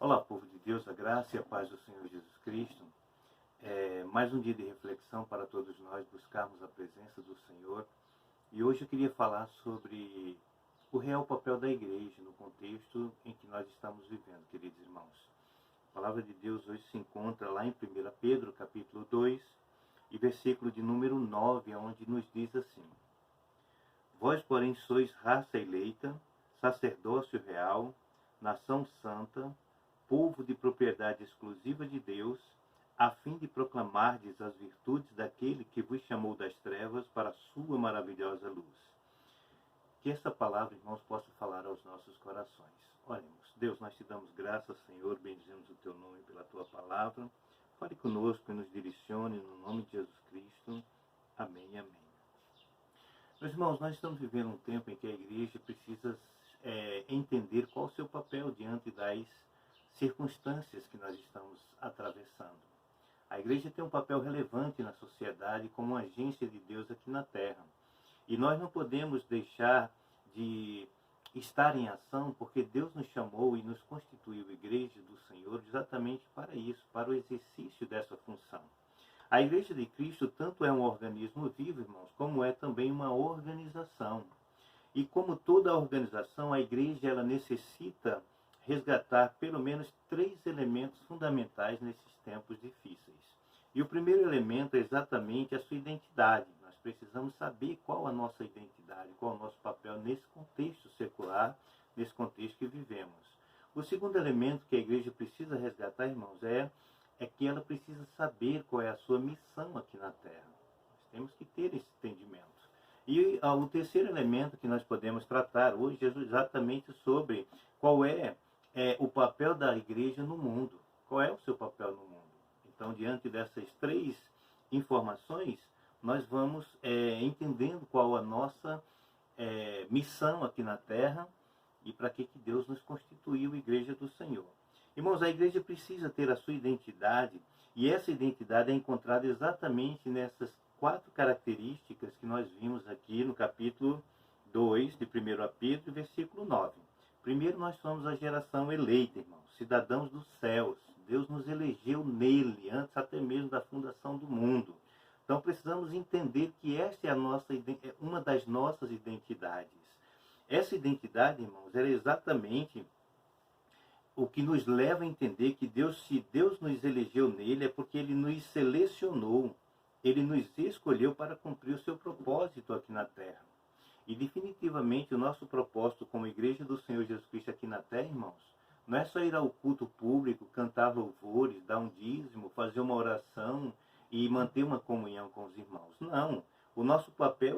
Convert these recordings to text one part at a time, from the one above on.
Olá, povo de Deus, a graça e a paz do Senhor Jesus Cristo. Mais um dia de reflexão para todos nós buscarmos a presença do Senhor. E hoje eu queria falar sobre o real papel da igreja no contexto em que nós estamos vivendo, queridos irmãos. A palavra de Deus hoje se encontra lá em 1 Pedro, capítulo 2, e versículo de número 9, onde nos diz assim: Vós, porém, sois raça eleita, sacerdócio real, nação santa, povo de propriedade exclusiva de Deus, a fim de proclamardes as virtudes daquele que vos chamou das trevas para a sua maravilhosa luz. Que essa palavra, irmãos, possa falar aos nossos corações. Oremos. Deus, nós te damos graças, Senhor, bendizemos o teu nome pela tua palavra. Fale conosco e nos direcione no nome de Jesus Cristo. Amém e amém. Meus irmãos, nós estamos vivendo um tempo em que a igreja precisa entender qual o seu papel diante das circunstâncias que nós estamos atravessando. A igreja tem um papel relevante na sociedade como uma agência de Deus aqui na terra. E nós não podemos deixar de estar em ação, porque Deus nos chamou e nos constituiu igreja do Senhor exatamente para isso, para o exercício dessa função. A Igreja de Cristo tanto é um organismo vivo, irmãos, como é também uma organização. E como toda organização, a igreja ela necessita resgatar pelo menos 3 elementos fundamentais nesses tempos difíceis. E o primeiro elemento é exatamente a sua identidade. Nós precisamos saber qual a nossa identidade, qual o nosso papel nesse contexto secular, nesse contexto que vivemos. O segundo elemento que a igreja precisa resgatar, irmãos, é que ela precisa saber qual é a sua missão aqui na Terra. Nós temos que ter esse entendimento. E o terceiro elemento que nós podemos tratar hoje é exatamente sobre qual é o papel da igreja no mundo. Qual é o seu papel no mundo? Então, diante dessas 3 informações, nós vamos entendendo qual a nossa missão aqui na Terra e para que Deus nos constituiu igreja do Senhor. Irmãos, a igreja precisa ter a sua identidade, e essa identidade é encontrada exatamente nessas 4 características que nós vimos aqui no capítulo 2 de 1 Pedro, versículo 9. Primeiro, nós somos a geração eleita, irmãos, cidadãos dos céus. Deus nos elegeu nele, antes até mesmo da fundação do mundo. Então, precisamos entender que esta é uma das nossas identidades. Essa identidade, irmãos, era exatamente o que nos leva a entender que se Deus nos elegeu nele, é porque ele nos selecionou, ele nos escolheu para cumprir o seu propósito aqui na terra. E definitivamente o nosso propósito como igreja do Senhor Jesus Cristo aqui na terra, irmãos, não é só ir ao culto público, cantar louvores, dar um dízimo, fazer uma oração e manter uma comunhão com os irmãos. Não. O nosso papel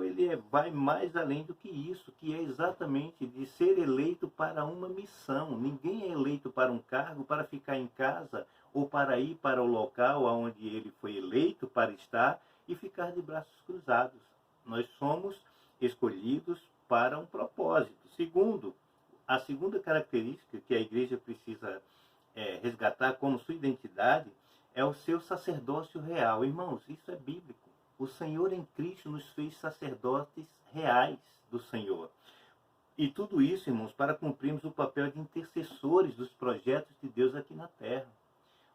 vai mais além do que isso, que é exatamente de ser eleito para uma missão. Ninguém é eleito para um cargo, para ficar em casa ou para ir para o local onde ele foi eleito para estar e ficar de braços cruzados. Nós somos escolhidos para um propósito. Segundo, a segunda característica que a igreja precisa resgatar como sua identidade é o seu sacerdócio real. Irmãos, isso é bíblico. O Senhor em Cristo nos fez sacerdotes reais do Senhor. E tudo isso, irmãos, para cumprirmos o papel de intercessores dos projetos de Deus aqui na terra.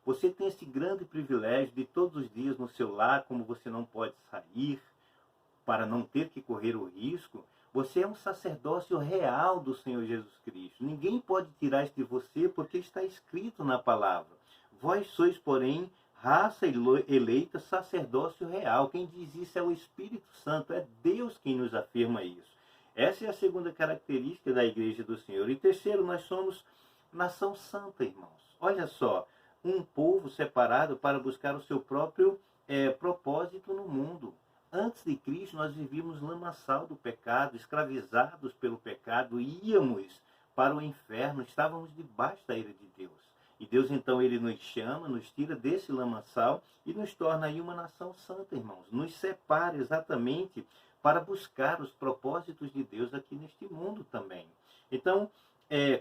Você tem esse grande privilégio de todos os dias no seu lar, como você não pode sair, para não ter que correr o risco, você é um sacerdócio real do Senhor Jesus Cristo. Ninguém pode tirar isso de você, porque está escrito na palavra. Vós sois, porém, raça eleita, sacerdócio real. Quem diz isso é o Espírito Santo, é Deus quem nos afirma isso. Essa é a segunda característica da igreja do Senhor. E terceiro, nós somos nação santa, irmãos. Olha só, um povo separado para buscar o seu próprio propósito no mundo. Antes de Cristo, nós vivíamos lamaçal do pecado, escravizados pelo pecado, íamos para o inferno, estávamos debaixo da ira de Deus. E Deus, então, ele nos chama, nos tira desse lamaçal e nos torna aí uma nação santa, irmãos. Nos separa exatamente para buscar os propósitos de Deus aqui neste mundo também. Então,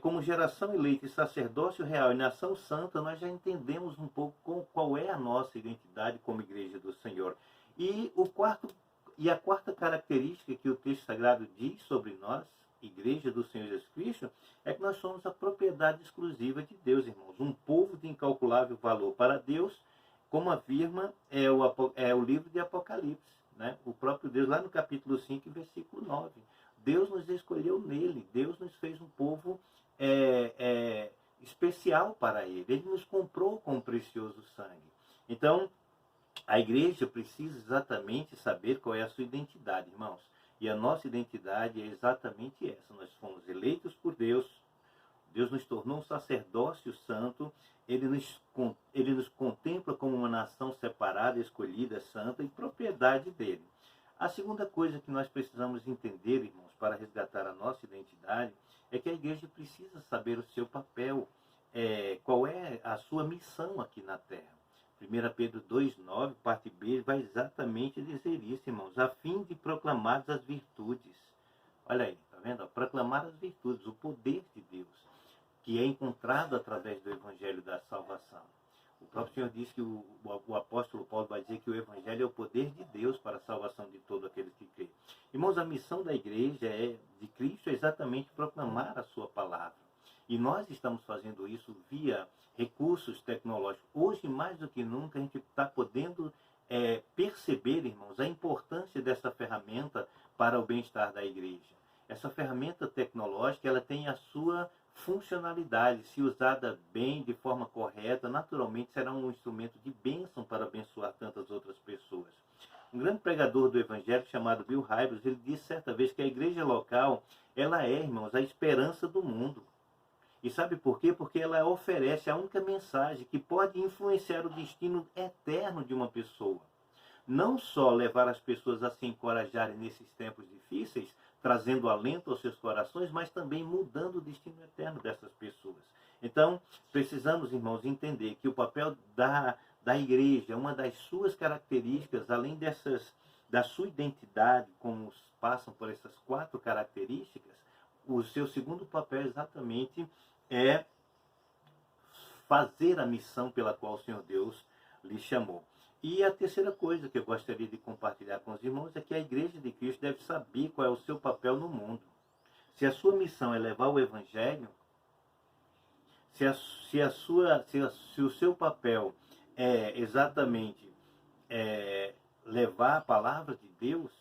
como geração eleita e sacerdócio real e nação santa, nós já entendemos um pouco qual é a nossa identidade como igreja do Senhor. E a quarta característica que o texto sagrado diz sobre nós igreja do Senhor Jesus Cristo, é que nós somos a propriedade exclusiva de Deus, irmãos. Um povo de incalculável valor para Deus, como afirma o livro de Apocalipse, né? O próprio Deus, lá no capítulo 5, versículo 9. Deus nos escolheu nele, Deus nos fez um povo especial para ele. Ele nos comprou com um precioso sangue. Então, a igreja precisa exatamente saber qual é a sua identidade, irmãos. E a nossa identidade é exatamente essa. Nós fomos eleitos por Deus. Deus nos tornou um sacerdócio santo. Ele nos contempla como uma nação separada, escolhida, santa e propriedade dele. A segunda coisa que nós precisamos entender, irmãos, para resgatar a nossa identidade, é que a igreja precisa saber o seu papel, qual é a sua missão aqui na terra. 1 Pedro 2,9, parte B, vai exatamente dizer isso, irmãos, a fim de proclamar as virtudes. Olha aí, tá vendo? Proclamar as virtudes, o poder de Deus, que é encontrado através do Evangelho da salvação. O próprio Senhor diz que o apóstolo Paulo vai dizer que o Evangelho é o poder de Deus para a salvação de todo aquele que crê. Irmãos, a missão da igreja de Cristo é exatamente proclamar a sua palavra. E nós estamos fazendo isso via recursos tecnológicos. Hoje, mais do que nunca, a gente está podendo perceber, irmãos, a importância dessa ferramenta para o bem-estar da igreja. Essa ferramenta tecnológica, ela tem a sua funcionalidade. Se usada bem, de forma correta, naturalmente será um instrumento de bênção para abençoar tantas outras pessoas. Um grande pregador do Evangelho, chamado Bill Hybels, ele disse certa vez que a igreja local, ela é, irmãos, a esperança do mundo. E sabe por quê? Porque ela oferece a única mensagem que pode influenciar o destino eterno de uma pessoa. Não só levar as pessoas a se encorajarem nesses tempos difíceis, trazendo alento aos seus corações, mas também mudando o destino eterno dessas pessoas. Então, precisamos, irmãos, entender que o papel da igreja, uma das suas características, além da sua identidade, como passam por essas 4 características, o seu segundo papel exatamente é fazer a missão pela qual o Senhor Deus lhe chamou. E a terceira coisa que eu gostaria de compartilhar com os irmãos é que a igreja de Cristo deve saber qual é o seu papel no mundo. Se a sua missão é levar o Evangelho, se o seu papel é exatamente levar a palavra de Deus,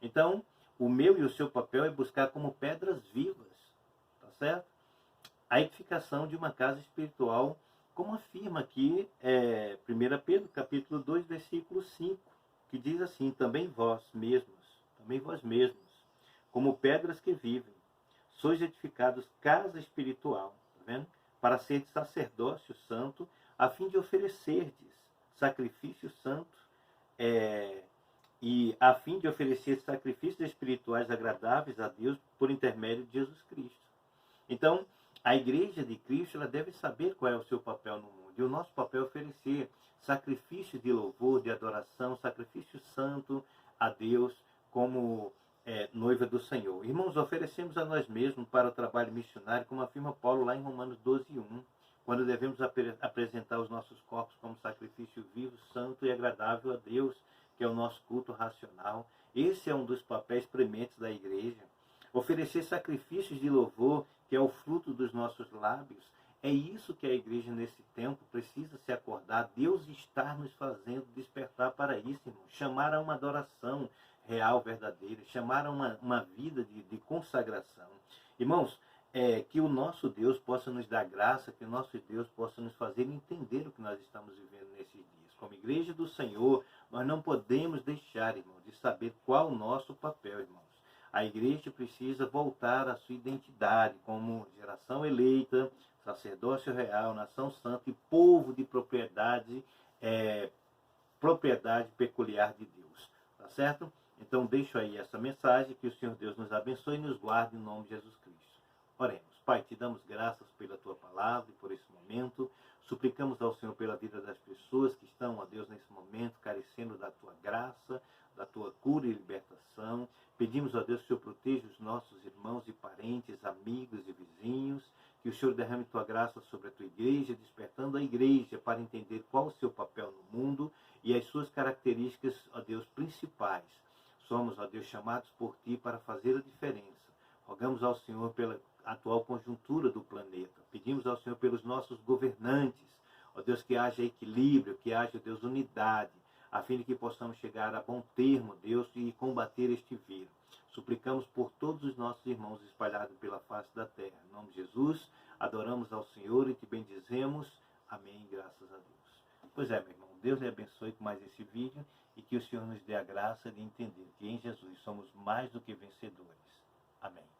então o meu e o seu papel é buscar como pedras vivas, tá certo? A edificação de uma casa espiritual, como afirma aqui 1 Pedro, capítulo 2, versículo 5, que diz assim: também vós mesmos, como pedras que vivem, sois edificados casa espiritual, tá vendo? Para ser sacerdócio santo, a fim de oferecerdes sacrifício santo, e a fim de oferecer sacrifícios espirituais agradáveis a Deus por intermédio de Jesus Cristo. Então, a igreja de Cristo, ela deve saber qual é o seu papel no mundo. E o nosso papel é oferecer sacrifício de louvor, de adoração, sacrifício santo a Deus como noiva do Senhor. Irmãos, oferecemos a nós mesmos para o trabalho missionário, como afirma Paulo lá em Romanos 12:1, quando devemos apresentar os nossos corpos como sacrifício vivo, santo e agradável a Deus, que é o nosso culto racional. Esse é um dos papéis prementes da igreja. Oferecer sacrifícios de louvor, que é o fruto dos nossos lábios. É isso que a igreja nesse tempo precisa se acordar. Deus está nos fazendo despertar para isso, irmão. Chamar a uma adoração real, verdadeira. Chamar a uma vida de consagração. Irmãos, que o nosso Deus possa nos dar graça, que o nosso Deus possa nos fazer entender o que nós estamos vivendo nesses dias. Como igreja do Senhor, nós não podemos deixar, irmão, de saber qual o nosso papel, irmãos. A igreja precisa voltar à sua identidade como geração eleita, sacerdócio real, nação santa e povo de propriedade peculiar de Deus. Tá certo? Então deixo aí essa mensagem, que o Senhor Deus nos abençoe e nos guarde em nome de Jesus Cristo. Oremos. Pai, te damos graças pela tua palavra e por esse momento. Suplicamos ao Senhor pela vida das pessoas que estão, ó Deus, nesse momento, carecendo da tua graça, da tua cura e libertação. Pedimos, ó Deus, que o Senhor proteja os nossos irmãos e parentes, amigos e vizinhos, que o Senhor derrame tua graça sobre a tua igreja, despertando a igreja para entender qual o seu papel no mundo e as suas características, ó Deus, principais. Somos, ó Deus, chamados por ti para fazer a diferença. Rogamos ao Senhor pela atual conjuntura do planeta. Pedimos ao Senhor pelos nossos governantes. Ó Deus, que haja equilíbrio, que haja, Deus, unidade, a fim de que possamos chegar a bom termo, Deus, e combater este vírus. Suplicamos por todos os nossos irmãos espalhados pela face da terra. Em nome de Jesus, adoramos ao Senhor e te bendizemos. Amém, graças a Deus. Pois é, meu irmão, Deus lhe abençoe com mais esse vídeo e que o Senhor nos dê a graça de entender que em Jesus somos mais do que vencedores. Amém.